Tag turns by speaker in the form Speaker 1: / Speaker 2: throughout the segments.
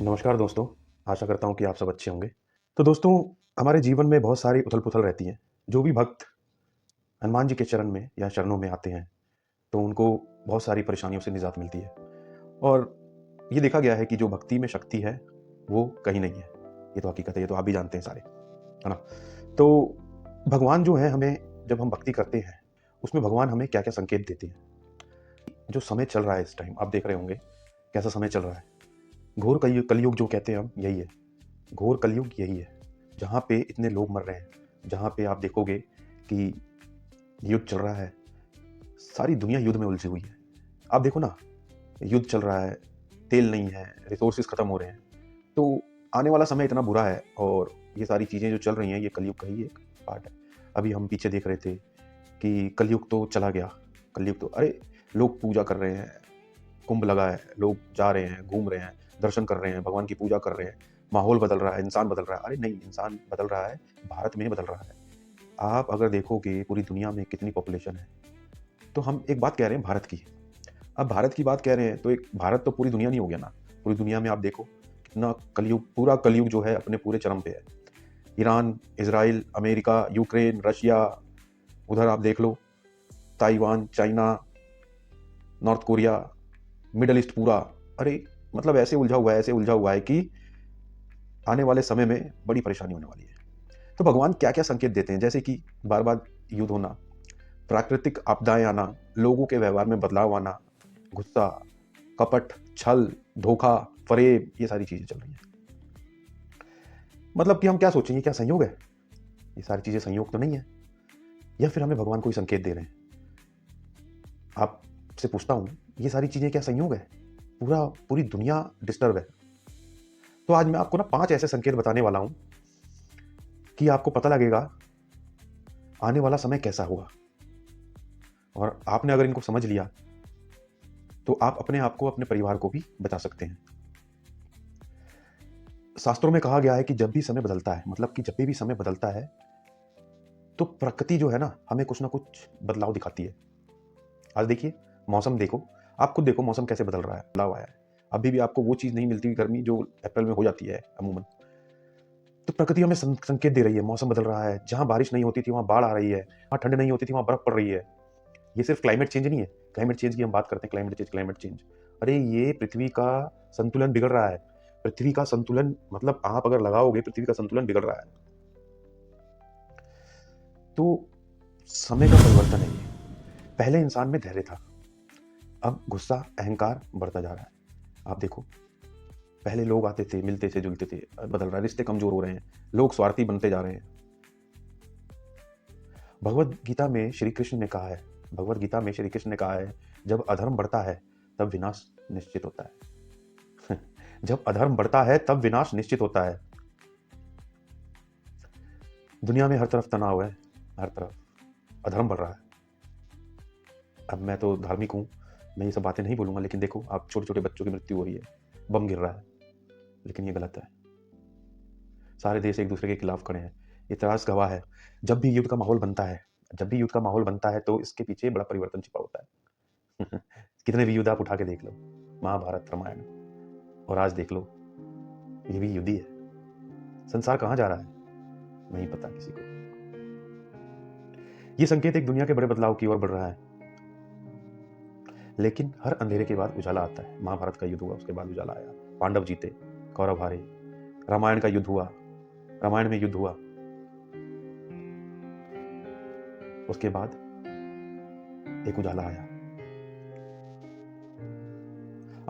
Speaker 1: नमस्कार दोस्तों, आशा करता हूँ कि आप सब अच्छे होंगे। तो दोस्तों, हमारे जीवन में बहुत सारी उथल-पुथल रहती है। जो भी भक्त हनुमान जी के चरण में या चरणों में आते हैं, तो उनको बहुत सारी परेशानियों से निजात मिलती है। और ये देखा गया है कि जो भक्ति में शक्ति है, वो कहीं नहीं है। ये तो हकीकत है, ये तो आप भी जानते हैं सारे, है ना? तो भगवान जो हैं हमें जब हम भक्ति करते हैं, उसमें भगवान हमें क्या-क्या संकेत देते हैं। जो समय चल रहा है इस टाइम, आप देख रहे होंगे कैसा समय चल रहा है। घोर कलयुग जो कहते हैं हम, यही है। घोर कलयुग यही है, जहाँ पे इतने लोग मर रहे हैं, जहाँ पे आप देखोगे कि युद्ध चल रहा है, सारी दुनिया युद्ध में उलझी हुई है। आप देखो ना, युद्ध चल रहा है, तेल नहीं है, रिसोर्सेज़ खत्म हो रहे हैं, तो आने वाला समय इतना बुरा है और ये सारी चीज़ें जो चल रही हैं, ये कलयुग का ही एक पार्ट है। अभी हम पीछे देख रहे थे कि कलयुग तो चला गया, कलयुग तो अरे! लोग पूजा कर रहे हैं, कुंभ लगा है, लोग जा रहे हैं, घूम रहे हैं, दर्शन कर रहे हैं, भगवान की पूजा कर रहे हैं, माहौल बदल रहा है, इंसान बदल रहा है। अरे नहीं, इंसान बदल रहा है, भारत में बदल रहा है। आप अगर देखोगे पूरी दुनिया में कितनी पॉपुलेशन है, तो हम एक बात कह रहे हैं भारत की। अब भारत की बात कह रहे हैं, तो एक भारत तो पूरी दुनिया नहीं हो गया ना। पूरी दुनिया में आप देखो, कितना कलयुग पूरा कलयुग जो है अपने पूरे चरम पे है। Iran, Israel, America, Ukraine, Russia, उधर आप देख लो, Taiwan, China, North Korea, Middle East पूरा। अरे! मतलब ऐसे उलझा हुआ है कि आने वाले समय में बड़ी परेशानी होने वाली है। तो भगवान क्या-क्या संकेत देते हैं, जैसे कि बार-बार युद्ध होना, प्राकृतिक आपदाएँ आना, लोगों के व्यवहार में बदलाव आना, गुस्सा, कपट, छल, धोखा, फ़रेब, ये सारी चीज़ें चल रही हैं। मतलब कि हम क्या सोचें, ये क्या संयोग है? ये सारी चीज़ें संयोग तो नहीं है, या फिर हमें भगवान कोई संकेत दे रहे हैं? आपसे पूछता हूँ, ये सारी चीज़ें क्या संयोग है? पूरी दुनिया डिस्टर्ब है। तो आज मैं आपको ना 5 ऐसे संकेत बताने वाला हूँ कि आपको पता लगेगा आने वाला समय कैसा होगा। और आपने अगर इनको समझ लिया, तो आप अपने आप को, अपने परिवार को भी बचा सकते हैं। शास्त्रों में कहा गया है कि जब भी समय बदलता है, मतलब कि जब भी समय बदलता है, तो प्रकृति जो है ना, हमें कुछ ना कुछ बदलाव दिखाती है। आज देखिए, मौसम देखो, आप खुद देखो मौसम कैसे बदल रहा है, बदलाव आया है। अभी भी आपको वो चीज़ नहीं मिलती गर्मी जो अप्रैल में हो जाती है अमूमन। तो प्रकृति हमें संकेत दे रही है, मौसम बदल रहा है। जहाँ बारिश नहीं होती थी, वहाँ बाढ़ आ रही है। वहाँ ठंड नहीं होती थी, वहाँ बर्फ पड़ रही है। ये सिर्फ क्लाइमेट चेंज नहीं है। क्लाइमेट चेंज की हम बात करते हैं, क्लाइमेट चेंज। अरे ये पृथ्वी का संतुलन बिगड़ रहा है। पृथ्वी का संतुलन मतलब आप अगर लगाओगे, पृथ्वी का संतुलन बिगड़ रहा है। तो समय का परिवर्तन है ये। पहले इंसान में धैर्य था, अब गुस्सा, अहंकार बढ़ता जा रहा है। आप देखो, पहले लोग आते थे, मिलते थे, जुलते थे, बदल रहा है, रिश्ते कमजोर हो रहे हैं, लोग स्वार्थी बनते जा रहे हैं। भगवद गीता में श्री कृष्ण ने कहा है, भगवद गीता में श्री कृष्ण ने कहा है, जब अधर्म बढ़ता है, तब विनाश निश्चित होता है। जब अधर्म बढ़ता है, तब विनाश निश्चित होता है। दुनिया में हर तरफ तनाव है, हर तरफ अधर्म बढ़ रहा है। अब मैं तो धार्मिक हूँ, मैं ये सब बातें नहीं बोलूँगा, लेकिन देखो, आप छोटे-छोटे बच्चों की मृत्यु हो रही है, बम गिर रहा है, लेकिन ये गलत है। सारे देश एक-दूसरे के खिलाफ खड़े हैं। इतिहास गवाह है, जब भी युद्ध का माहौल बनता है, तो इसके पीछे बड़ा परिवर्तन छिपा होता है। कितने भी युद्ध आप उठा के देख लो, महाभारत, रामायण, और आज देख लो, ये भी युद्ध ही है। संसार कहाँ जा रहा है? नहीं पता किसी को। ये संकेत एक दुनिया के बड़े बदलाव की ओर बढ़ रहा है। लेकिन हर अंधेरे के बाद उजाला आता है। महाभारत का युद्ध हुआ, उसके बाद उजाला आया। पांडव जीते, कौरव हारे। रामायण का युद्ध हुआ, रामायण में युद्ध हुआ, उसके बाद एक उजाला आया।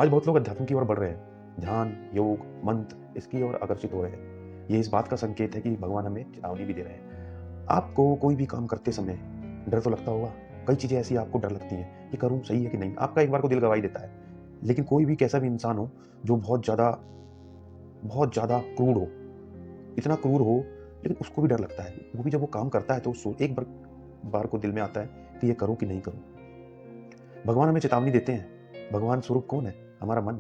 Speaker 1: आज बहुत लोग अध्यात्म की ओर बढ़ रहे हैं, ध्यान, योग, मंत्र, इसकी ओर आकर्षित हो रहे हैं। ये इस बात का संकेत है कि भगवान हमें चेतावनी भी दे रहे हैं। आपको कोई भी काम करते समय डर तो लगता होगा। कई चीजें ऐसी आपको डर लगती हैं कि करूं सही है कि नहीं। आपका एक बार को दिल गवाही देता है। लेकिन कोई भी कैसा भी इंसान हो जो बहुत ज्यादा क्रूर हो, इतना क्रूर हो, लेकिन उसको भी डर लगता है। वो भी जब वो काम करता है तो एक बार को दिल में आता है कि ये करूं कि नहीं करूं। भगवान हमें चेतावनी देते हैं। भगवान स्वरूप कौन है? हमारा मन।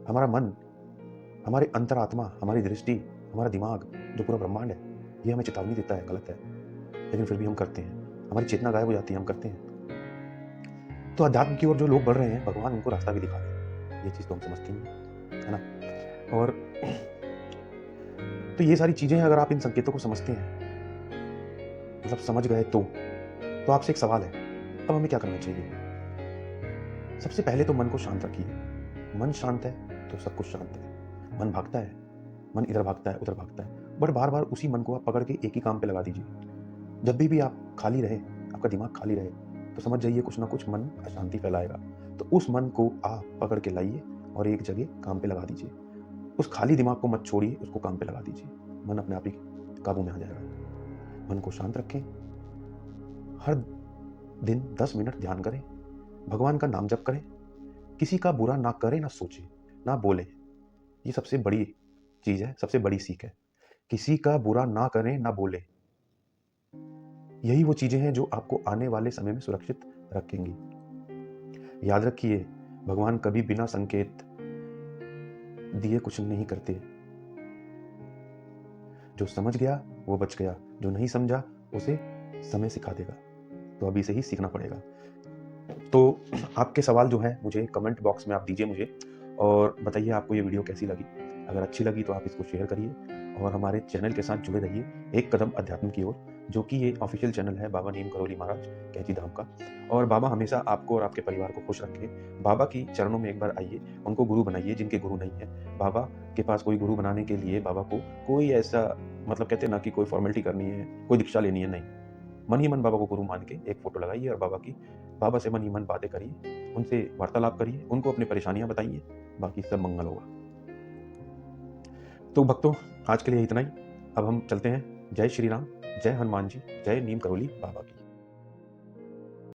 Speaker 1: हमारा मन, हमारी अंतरात्मा, हमारी दृष्टि, हमारा दिमाग, जो पूरा ब्रह्मांड है, ये हमें चेतावनी देता है, गलत है, लेकिन फिर भी हम करते हैं। हमारी चेतना गायब हो जाती है, हम करते हैं। तो अध्यात्म की ओर जो लोग बढ़ रहे हैं, भगवान उनको रास्ता भी दिखा रहे हैं। ये चीज़ तो हम समझते ही हैं, है ना? और तो ये सारी चीज़ें अगर आप इन संकेतों को समझते हैं, मतलब समझ गए तो आपसे एक सवाल है, अब हमें क्या करना चाहिए? सबसे पहले तो मन को शांत रखिए। मन शांत है तो सब कुछ शांत है। मन भागता है, मन इधर भागता है, उधर भागता है, बट बार-बार उसी मन को आप पकड़ के एक ही काम पे लगा दीजिए। जब भी आप खाली रहे, आपका दिमाग खाली रहे, तो समझ जाइए कुछ ना कुछ मन अशांति फैलाएगा। तो उस मन को आप पकड़ के लाइए और एक जगह काम पे लगा दीजिए। उस खाली दिमाग को मत छोड़िए, उसको काम पे लगा दीजिए। मन अपने आप ही काबू में आ जाएगा। मन को शांत रखें। हर दिन 10 मिनट ध्यान करें, भगवान का नाम जप करें, किसी का बुरा ना करें, ना सोचें, ना बोलें। ये सबसे बड़ी चीज़ है, सबसे बड़ी सीख है। किसी का बुरा ना करें, ना बोलें। यही वो चीज़ें हैं जो आपको आने वाले समय में सुरक्षित रखेंगी। याद रखिए, भगवान कभी बिना संकेत दिए कुछ नहीं करते। जो समझ गया वो बच गया, जो नहीं समझा उसे समय सिखा देगा। तो अभी से ही सीखना पड़ेगा। तो आपके सवाल जो हैं मुझे कमेंट बॉक्स में आप दीजिए मुझे, और बताइए आपको ये वीडियो कैसी लगी। अगर अच्छी लगी तो आप इसको शेयर करिए और हमारे चैनल के साथ जुड़े रहिए, एक कदम अध्यात्म की ओर, जो कि ये ऑफिशियल चैनल है बाबा नीम करोली महाराज कैची धाम का। और बाबा हमेशा आपको और आपके परिवार को खुश रखें। बाबा की चरणों में एक बार आइए, उनको गुरु बनाइए जिनके गुरु नहीं है। बाबा के पास कोई गुरु बनाने के लिए बाबा को कोई ऐसा, मतलब कहते हैं ना कि कोई फॉर्मेलिटी करनी है, कोई दीक्षा लेनी है, नहीं। मन ही मन बाबा को गुरु मान के एक फोटो लगाइए और बाबा से मन ही मन बातें करिए, उनसे वार्तालाप करिए, उनको अपनी परेशानियां बताइए, बाकी सब मंगल होगा। तो भक्तों, आज के लिए इतना ही। अब हम चलते हैं। जय श्री राम, जय हनुमान जी, जय नीम करोली बाबा की।